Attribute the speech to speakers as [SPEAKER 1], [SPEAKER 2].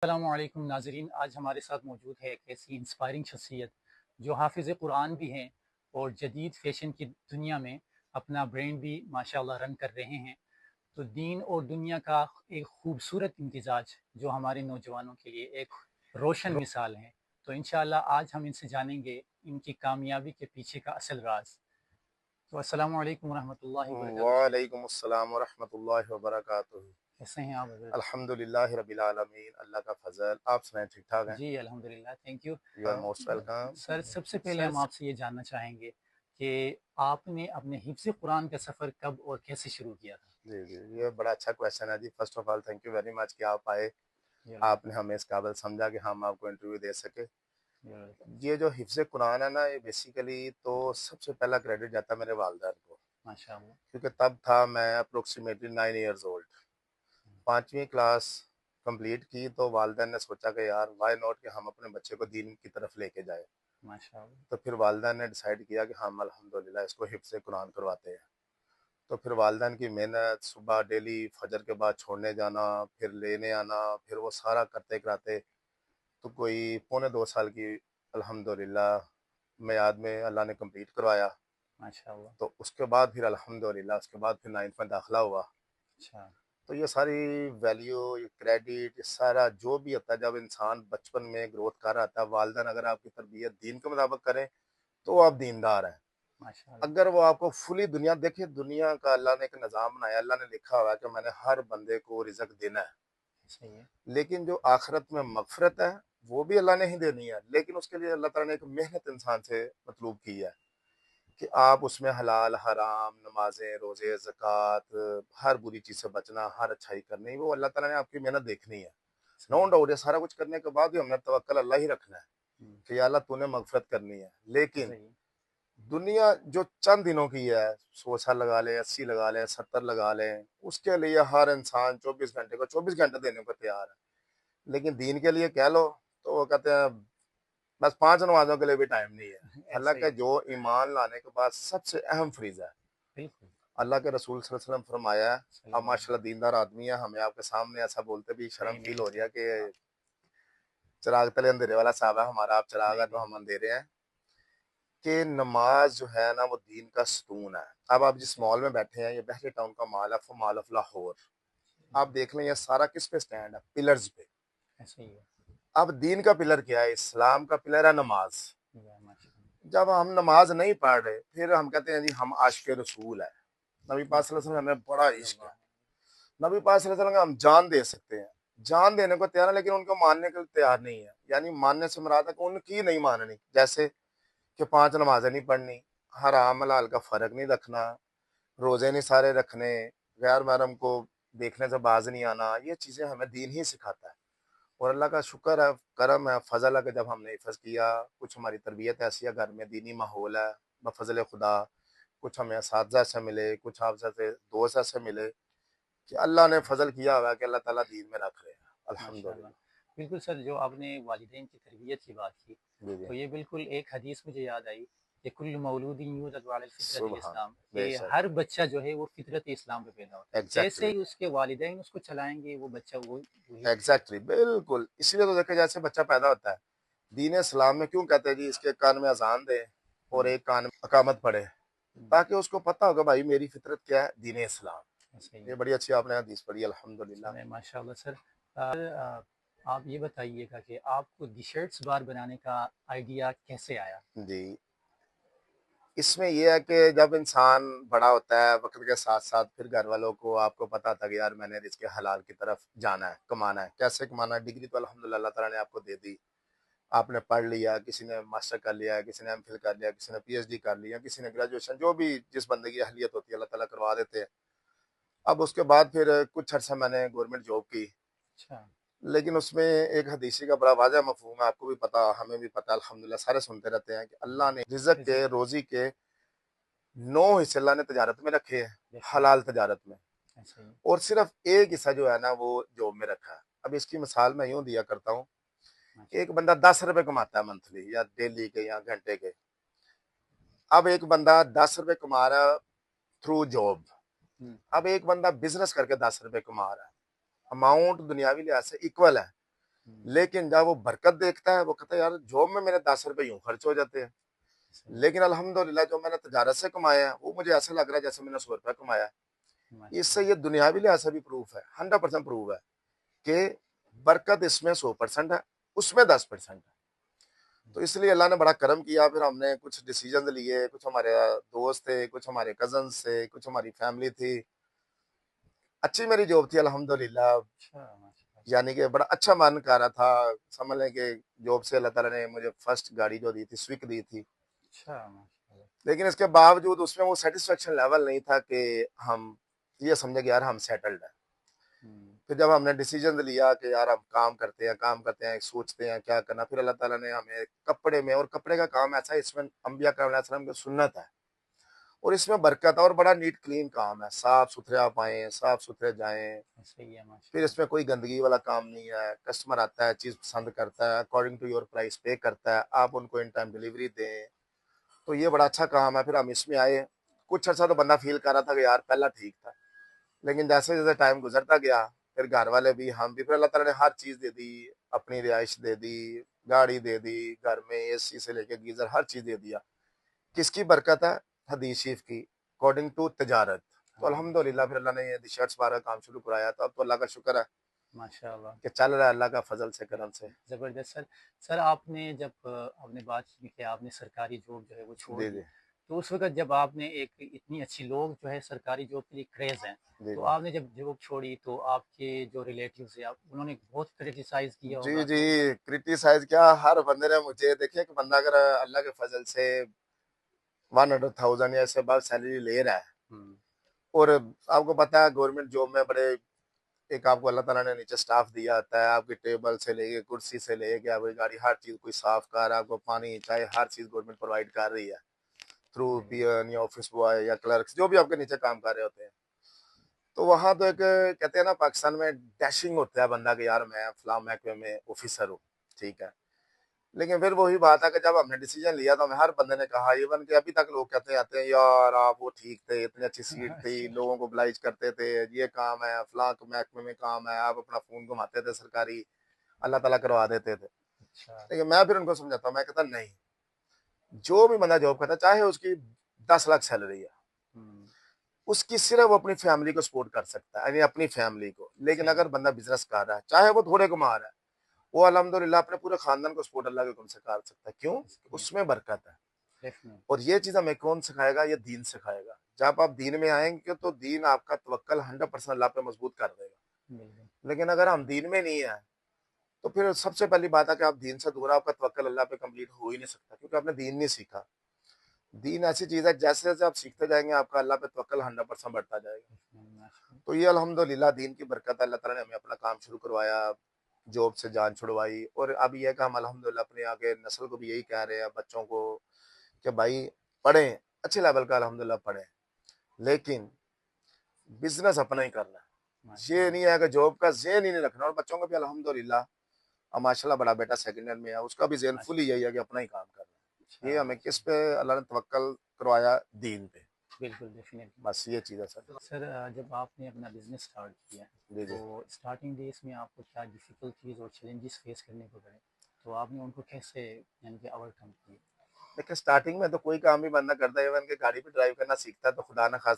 [SPEAKER 1] अस्सलामुअलैकुम नाज़रीन, आज हमारे साथ मौजूद है एक ऐसी इंस्पायरिंग शख्सियत जो हाफ़िज़ कुरान भी हैं और जदीद फ़ैशन की दुनिया में अपना ब्रांड भी माशाअल्लाह रन कर रहे हैं। तो दीन और दुनिया का एक खूबसूरत इम्तिज़ाज जो हमारे नौजवानों के लिए एक रोशन मिसाल है। तो इंशाअल्लाह आज हम इनसे जानेंगे इनकी कामयाबी के पीछे का असल राज। तो अस्सलामु अलैकुम वरहमतुल्लाहि वबरकातुहू शेख।
[SPEAKER 2] वालेकुम अस्सलाम वरहमतुल्लाहि वबरकातुहू।
[SPEAKER 1] कैसे हैं आप हज़रत?
[SPEAKER 2] अल्हम्दुलिल्लाहि रब्बिल आलमीन, अल्लाह का फजल। आप सुनाएं, ठीक ठाक हैं?
[SPEAKER 1] जी, अल्हम्दुलिल्लाह, thank you.
[SPEAKER 2] You are most welcome.
[SPEAKER 1] Sir, सबसे पहले हम आपसे ये जानना चाहेंगे कि आपने अपने हिफ्ज़ कुरान का सफ़र कब और कैसे शुरू किया था?
[SPEAKER 2] जी जी, ये बड़ा अच्छा क्वेश्चन है जी। First of all thank you very much कि आप आए,
[SPEAKER 1] यू आर वेलकम,
[SPEAKER 2] आपने हमें इस काबिल समझा कि हम आपको इंटरव्यू दे सके।
[SPEAKER 1] You are welcome.
[SPEAKER 2] ये जो हिफ्ज़ कुरान है ना, ये बेसिकली तो सबसे पहला क्रेडिट जाता है मेरे वालिदैन को,
[SPEAKER 1] माशाअल्लाह।
[SPEAKER 2] क्योंकि तब था मैं अप्रोक्सीमेटली 9 ईयर्स ओल्ड। पाँचवीं क्लास कंप्लीट की तो वालिदैन ने सोचा कि यार व्हाई नॉट कि हम अपने बच्चे को दीन की तरफ लेके जाए।
[SPEAKER 1] माशाअल्लाह।
[SPEAKER 2] तो फिर वालिदैन ने डिसाइड किया कि हम अल्हम्दुलिल्लाह इसको हिफ्ज़ कुरान करवाते हैं। तो फिर वालिदैन की मेहनत, सुबह डेली फजर के बाद छोड़ने जाना, फिर लेने आना, फिर वो सारा करते कराते तो कोई पौने 2 साल की अल्हम्दुलिल्लाह मियाद में अल्लाह ने कंप्लीट करवाया।
[SPEAKER 1] माशाअल्लाह।
[SPEAKER 2] तो उसके बाद फिर अल्हम्दुलिल्लाह उसके बाद फिर 9th में दाखिला हुआ।
[SPEAKER 1] अच्छा।
[SPEAKER 2] तो ये सारी वैल्यू, ये क्रेडिट, ये सारा जो भी होता है जब इंसान बचपन में ग्रोथ कर रहा था, वालिदैन अगर आपकी तरबियत दीन के मुताबिक करें तो आप दीनदार हैं।
[SPEAKER 1] माशाअल्लाह।
[SPEAKER 2] अगर वो आपको फुली दुनिया देखिए, दुनिया का अल्लाह ने एक निज़ाम बनाया, अल्लाह ने लिखा हुआ है कि मैंने हर बंदे को रिज़्क देना है।
[SPEAKER 1] सही है।
[SPEAKER 2] लेकिन जो आखिरत में मग़फ़िरत है, वो भी अल्लाह ने ही देनी है। लेकिन उसके लिए अल्लाह ताला ने एक मेहनत इंसान से मतलूब की है कि आप उसमें हलाल, हराम, नमाज़ें, रोज़े, ज़कात, हर बुरी चीज़ से बचना, हर अच्छाई करनी, वो अल्लाह ताला ने आपकी मेहनत देखनी है।
[SPEAKER 1] सही
[SPEAKER 2] नो
[SPEAKER 1] है।
[SPEAKER 2] डाउट ये सारा कुछ करने के बाद भी हमने तवक्कल अल्लाह ही रखना है
[SPEAKER 1] हुँ,
[SPEAKER 2] कि या अल्लाह तूने मग़फ़िरत करनी है। लेकिन
[SPEAKER 1] सही है।
[SPEAKER 2] दुनिया जो चंद दिनों की है, 100 साल लगा लें, 80 लगा लें, 70 लगा लें, उसके लिए हर इंसान 24 घंटे को 24 घंटे देने को तैयार है। लेकिन दीन के लिए कह लो तो वो कहते हैं बस 5 नमाज़ों के लिए भी टाइम नहीं है।
[SPEAKER 1] ऐसा ही
[SPEAKER 2] हालाँकि
[SPEAKER 1] है।
[SPEAKER 2] जो ईमान लाने के बाद सबसे अहम फ़रीज़ा है,
[SPEAKER 1] बिल्कुल,
[SPEAKER 2] अल्लाह के रसूल सल्लल्लाहु अलैहि वसल्लम फरमाया है, आप
[SPEAKER 1] सल्लल्लाहु अलैहि
[SPEAKER 2] माशाल्लाह दीनदार आदमी हैं, हमें आपके सामने ऐसा बोलते भी
[SPEAKER 1] नहीं,
[SPEAKER 2] शर्म फ़ील
[SPEAKER 1] नहीं,
[SPEAKER 2] हो रही है
[SPEAKER 1] नहीं।
[SPEAKER 2] कि चिराग तले अंधेरे वाला साहब है, हमारा आप चिराग
[SPEAKER 1] नहीं,
[SPEAKER 2] है तो
[SPEAKER 1] नहीं,
[SPEAKER 2] हम
[SPEAKER 1] नहीं।
[SPEAKER 2] अंधेरे हैं। कि नमाज जो है ना वो दीन का सुतून है। अब आप जिस
[SPEAKER 1] सही
[SPEAKER 2] मॉल में बैठे हैं, ये बहरी टाउन का मॉल है, मॉल ऑफ लाहौर।
[SPEAKER 1] है।
[SPEAKER 2] आप देख लें ये सारा किस पे स्टैंड है? पिलर्स पे।
[SPEAKER 1] ऐसा ही है।
[SPEAKER 2] अब दीन का पिलर क्या है? इस्लाम का पिलर है नमाज।
[SPEAKER 1] या माशाअल्लाह।
[SPEAKER 2] जब हम नमाज नहीं पढ़ रहे फिर हम कहते हैं जी हम आशिक रसूल है, नबी पाक सल्लल्लाहु अलैहि वसल्लम हमें बड़ा इश्क है,
[SPEAKER 1] सल्लल्लाहु
[SPEAKER 2] नबी पाक सल्लल्लाहु अलैहि वसल्लम का हम जान दे सकते हैं, जान देने को तैयार है, लेकिन उनको मानने के लिए तैयार नहीं है। यानी मानने से मुराद है कि उनकी नहीं माननी। जैसे कि 5 नमाजें नहीं पढ़नी, हराम हलाल का फ़र्क नहीं रखना, रोज़े नहीं सारे रखने, गैर महरम को देखने से बाज नहीं आना, ये चीज़ें हमें दीन ही सिखाता है। और अल्लाह का शुक्र है, करम है, फ़ज़ल है कि जब हमने हिफ़्ज़ किया, कुछ हमारी तरबियत ऐसी है, घर में दीनी माहौल है, बफ़ज़ल खुदा, कुछ हमें असातिज़ा से मिले, कुछ आपसे से दोस्त ऐसे मिले कि अल्लाह ने फ़ज़ल किया हुआ है कि अल्लाह ताला दीन में रख रहे हैं।
[SPEAKER 1] माशाअल्लाह।
[SPEAKER 2] अल्हम्दुलिल्लाह।
[SPEAKER 1] बिल्कुल सर, जो आपने वालिदैन की तरबियत की बात की,
[SPEAKER 2] जी, जी।
[SPEAKER 1] तो ये बिल्कुल एक हदीस मुझे याद आई कि कुल्लु मौलूदिन यूलदु अलल फ़ित्रतिल
[SPEAKER 2] सुबहान,
[SPEAKER 1] इस्लाम, कि
[SPEAKER 2] बेशक,
[SPEAKER 1] हर बच्चा जो है वो फ़ितरत इस्लाम पे पैदा होता है। जैसे
[SPEAKER 2] एग्ज़ैक्टली।
[SPEAKER 1] ही उसके वालिदैन उसको चलाएँगे, वो बच्चा वो वही
[SPEAKER 2] एग्जैक्टली, बिल्कुल। इसीलिए तो देखिए जैसे बच्चा पैदा होता है, दीन इस्लाम में क्यों कहते हैं जी इसके कान में अजान दे और
[SPEAKER 1] हुँ,
[SPEAKER 2] एक कान में अकामत पढ़े,
[SPEAKER 1] हुँ,
[SPEAKER 2] ताकि उसको पता होगा भाई मेरी फितरत क्या है, दीन इस्लाम।
[SPEAKER 1] ऐसा ही
[SPEAKER 2] ये
[SPEAKER 1] है।
[SPEAKER 2] बड़ी अच्छी आपने हदीस पढ़ी, अल्हम्दुलिल्लाह।
[SPEAKER 1] चलें माशाअल्लाह सर। आप ये बताइएगा कि आपको टी-शर्ट्स बार बनाने का आइडिया कैसे आया?
[SPEAKER 2] जी, इसमें ये है कि जब इंसान बड़ा होता है वक्त के साथ साथ फिर घर वालों को आपको पता था कि यार मैंने रिज़्क़ हलाल की तरफ जाना है, कमाना है। कैसे कमाना है? डिग्री तो अल्हम्दुलिल्लाह अल्लाह ताला ने आपको दे दी, आपने पढ़ लिया, किसी ने मास्टर कर लिया, किसी ने एमफिल कर लिया, किसी ने पीएचडी कर लिया, किसी ने ग्रेजुएशन, जो भी जिस बंदे की अहलियत होती है अल्लाह ताला करवा देते हैं। अब उसके बाद फिर कुछ अर्सा मैंने गवर्नमेंट जॉब की,
[SPEAKER 1] अच्छा।
[SPEAKER 2] लेकिन उसमें एक हदीसी का बड़ा वाज़ह मफ़हूम है, आपको भी पता, हमें भी पता, अल्हम्दुलिल्लाह सारे सुनते रहते हैं कि अल्लाह ने रिज़्क़ के,
[SPEAKER 1] रिज़्क
[SPEAKER 2] रोज़ी के 9 हिस्से अल्लाह ने तजारत में रखे हैं,
[SPEAKER 1] देखिए,
[SPEAKER 2] हलाल तजारत में,
[SPEAKER 1] ऐसा ही है।
[SPEAKER 2] और सिर्फ़ एक हिस्सा जो है ना वो जॉब में रखा है। अब इसकी मिसाल मैं यूँ दिया करता हूँ, एक
[SPEAKER 1] माशाअल्लाह।
[SPEAKER 2] बंदा ₹10 कमाता है मंथली या डेली के या घंटे के। अब एक बंदा ₹10 कमा रहा है थ्रू जॉब।
[SPEAKER 1] हुँ,
[SPEAKER 2] अब एक बंदा बिज़नेस करके ₹10 कमा रहा है। अमाउंट दुनियावी लिहाज से इक्वल है,
[SPEAKER 1] हुँ,
[SPEAKER 2] लेकिन जब वो बरकत देखता है, वो कहता है यार जॉब में मेरे 10 रुपए यूँ खर्च हो जाते हैं।
[SPEAKER 1] सही,
[SPEAKER 2] लेकिन अल्हम्दुलिल्लाह जो मैंने तजारत से कमाए हैं, वो मुझे ऐसा लग रहा है जैसे मैंने 100 रुपए कमाया है। इससे
[SPEAKER 1] माशाअल्लाह।
[SPEAKER 2] ये दुनियावी लिहाज से भी प्रूफ है, 100% प्रूफ है कि बरकत इसमें 100% है, उसमें 10% है। तो इसलिए अल्लाह ने बड़ा करम किया, फिर हमने कुछ डिसीजन लिए, कुछ हमारे दोस्त थे, कुछ हमारे कज़न्स थे, कुछ हमारी फैमिली थी। अच्छी मेरी जॉब थी अल्हम्दुलिल्लाह,
[SPEAKER 1] अच्छा, माशाअल्लाह।
[SPEAKER 2] यानी कि बड़ा अच्छा मन कर रहा था। समझ लें कि जॉब से अल्लाह ताला ने मुझे फर्स्ट गाड़ी जो दी थी, स्विफ्ट दी थी।
[SPEAKER 1] अच्छा, माशाअल्लाह।
[SPEAKER 2] लेकिन इसके बावजूद उसमें वो सैटिस्फैक्शन लेवल नहीं था कि हम ये समझे कि यार हम सेटल्ड हैं।
[SPEAKER 1] हुँ,
[SPEAKER 2] फिर जब हमने डिसीजन लिया कि यार हम काम करते हैं, सोचते हैं क्या करना, फिर अल्लाह ताला ने हमें कपड़े में, और कपड़े का काम ऐसा है, इसमें अंबिया करम की सुन्नत है और इसमें बरकत है और बड़ा नीट क्लीन काम है, साफ सुथरे आप आए, साफ सुथरे जाएं।
[SPEAKER 1] सही है
[SPEAKER 2] फिर
[SPEAKER 1] माशाअल्लाह।
[SPEAKER 2] इसमें कोई गंदगी वाला काम नहीं है, कस्टमर आता है, चीज पसंद करता है, अकॉर्डिंग टू योर प्राइस पे करता है, आप उनको इन टाइम डिलीवरी दें। तो ये बड़ा अच्छा काम है। फिर हम इसमें आए, कुछ अच्छा तो बंदा फील कर रहा था कि यार पहला ठीक था, लेकिन जैसे जैसे टाइम गुजरता गया, फिर घर वाले भी, हम भी, फिर अल्लाह ताला ने हर चीज दे दी, अपनी रिहाइश दे दी, गाड़ी दे दी, घर में एसी से लेके गीजर हर चीज दे दिया। किसकी बरकत है? हदीस शरीफ की, अकॉर्डिंग टू तजारत। तो
[SPEAKER 1] हाँ,
[SPEAKER 2] अल्हम्दुलिल्लाह
[SPEAKER 1] माशाअल्लाह,
[SPEAKER 2] फिर अल्लाह ने ये शर्ट्स बारह काम शुरू कराया, तो अब तो अल्लाह का शुक्र है
[SPEAKER 1] माशाअल्लाह।
[SPEAKER 2] कि चल रहा है अल्लाह का फजल से, करम से।
[SPEAKER 1] ज़बरदस्त सर। सर आपने जब आपने बात की कि आपने सरकारी जॉब जो है वो छोड़
[SPEAKER 2] जी
[SPEAKER 1] दी,
[SPEAKER 2] जी।
[SPEAKER 1] तो उस वक़्त जब आपने एक इतनी अच्छी लोग जो है सरकारी जॉब के लिए क्रेज़ हैं,
[SPEAKER 2] जी
[SPEAKER 1] तो
[SPEAKER 2] जी।
[SPEAKER 1] आपने जब जॉब छोड़ी तो आपके जो रिलेटिव्स हैं आप उन्होंने बहुत क्रिटिसाइज़ किया
[SPEAKER 2] जी
[SPEAKER 1] होगा
[SPEAKER 2] जी।
[SPEAKER 1] तो
[SPEAKER 2] क्रिटिसाइज क्या, हर बंदे ने मुझे, देखिए कि बंदा अगर अल्लाह के फजल से 100,000 या इससे above सैलरी ले रहा है,
[SPEAKER 1] हुँ,
[SPEAKER 2] और आपको पता है गवर्नमेंट जॉब में बड़े, एक आपको अल्लाह ताला ने नीचे स्टाफ दिया होता है, आपकी टेबल से लेके कुर्सी से लेके आपकी गाड़ी, हर चीज कोई साफ कर, आपको पानी चाहे, हर चीज गवर्नमेंट प्रोवाइड कर रही है थ्रू
[SPEAKER 1] बिल्कुल,
[SPEAKER 2] पीएन या ऑफिस बॉय या क्लर्क जो भी आपके नीचे काम कर रहे होते हैं। तो वहां तो एक कहते हैं ना पाकिस्तान में डैशिंग होता है बंदा कि यार मैं फलां महकमे में ऑफिसर हूँ, ठीक है। लेकिन फिर वही बात है कि जब हमने डिसीजन लिया तो हमें हर बंदे ने कहा, इवन कि अभी तक लोग कहते आते हैं यार आप वो ठीक थे, इतनी अच्छी सीट थी,
[SPEAKER 1] अच्छा,
[SPEAKER 2] लोगों को ब्लाइज करते थे, ये काम है, फलां महकमे में काम है, आप अपना फोन घुमाते थे सरकारी, अल्लाह ताला करवा देते थे।
[SPEAKER 1] अच्छा,
[SPEAKER 2] लेकिन मैं फिर उनको समझाता हूँ, मैं कहता नहीं, जो भी बंदा जॉब करता है, चाहे उसकी 10 लाख सैलरी है,
[SPEAKER 1] हुँ,
[SPEAKER 2] उसकी सिर्फ अपनी फैमिली को सपोर्ट कर सकता है, यानी अपनी फैमिली को। लेकिन
[SPEAKER 1] सही
[SPEAKER 2] अगर
[SPEAKER 1] है,
[SPEAKER 2] बंदा बिजनेस कर रहा है, चाहे वो थोड़े कमा रहा है, वो अल्हम्दुलिल्लाह अपने पूरे खानदान को सपोर्ट अल्लाह के हुक्म से कर सकता है। क्यों?
[SPEAKER 1] इसलिए
[SPEAKER 2] उसमें बरकत है।
[SPEAKER 1] डेफ़िनेटली,
[SPEAKER 2] और ये चीज हमें कौन सिखाएगा? ये दीन सिखाएगा। जब आप दीन में आएंगे तो दीन आपका तवक्कल 100% अल्लाह पे मजबूत कर देगा।
[SPEAKER 1] बिल्कुल,
[SPEAKER 2] लेकिन अगर हम दीन में नहीं है, तो फिर सबसे पहली बात है कि आप दीन से दूर, आपका तवक्कल अल्लाह पे कंप्लीट हो ही नहीं सकता, क्योंकि आपने दीन नहीं सीखा। दीन ऐसी चीज है, जैसे जैसे आप सीखते जाएंगे आपका अल्लाह पे तवक्कल 100% बढ़ता जाएगा।
[SPEAKER 1] डेफ़िनेटली माशाअल्लाह,
[SPEAKER 2] तो ये अल्हम्दुलिल्लाह दीन की बरकत है, अल्लाह ताला ने हमें अपना काम शुरू करवाया, जॉब से जान छुड़वाई, और अब ये है कि हम अल्हम्दुलिल्लाह अपने आगे नस्ल को भी यही कह रहे हैं, बच्चों को, कि भाई पढ़ें, अच्छे लेवल का अल्हम्दुलिल्लाह पढ़ें, लेकिन बिजनेस अपना ही करना है। ये
[SPEAKER 1] माशाअल्लाह,
[SPEAKER 2] नहीं है कि जॉब का ज़हन ही नहीं रखना। और बच्चों का भी अल्हम्दुलिल्लाह, अब माशाल्लाह बड़ा बेटा सेकंड ईयर में है, उसका भी ज़हन फुल
[SPEAKER 1] माशाअल्लाह,
[SPEAKER 2] यही है कि अपना ही काम करना है।
[SPEAKER 1] अच्छा,
[SPEAKER 2] ये हमें किस
[SPEAKER 1] माशाअल्लाह,
[SPEAKER 2] पे अल्लाह ने तवक्कल करवाया? दीन पे।
[SPEAKER 1] बिल्कुल डेफ़िनेटली।
[SPEAKER 2] बस ये चीज़ है सर।
[SPEAKER 1] सर जब आपने अपना बिज़नेस स्टार्ट किया,
[SPEAKER 2] जी, जी।
[SPEAKER 1] तो स्टार्टिंग डेज़ में आपको क्या डिफ़िकल्टीज़ और चैलेंजेस फ़ेस करने को पड़े? तो आपने उनको कैसे यानी कि ओवरकम किए?
[SPEAKER 2] देखिए स्टार्टिंग में तो कोई काम भी बंदा करता है, इवन कि गाड़ी भी ड्राइव करना सीखता है, तो खुदा ना खास्ता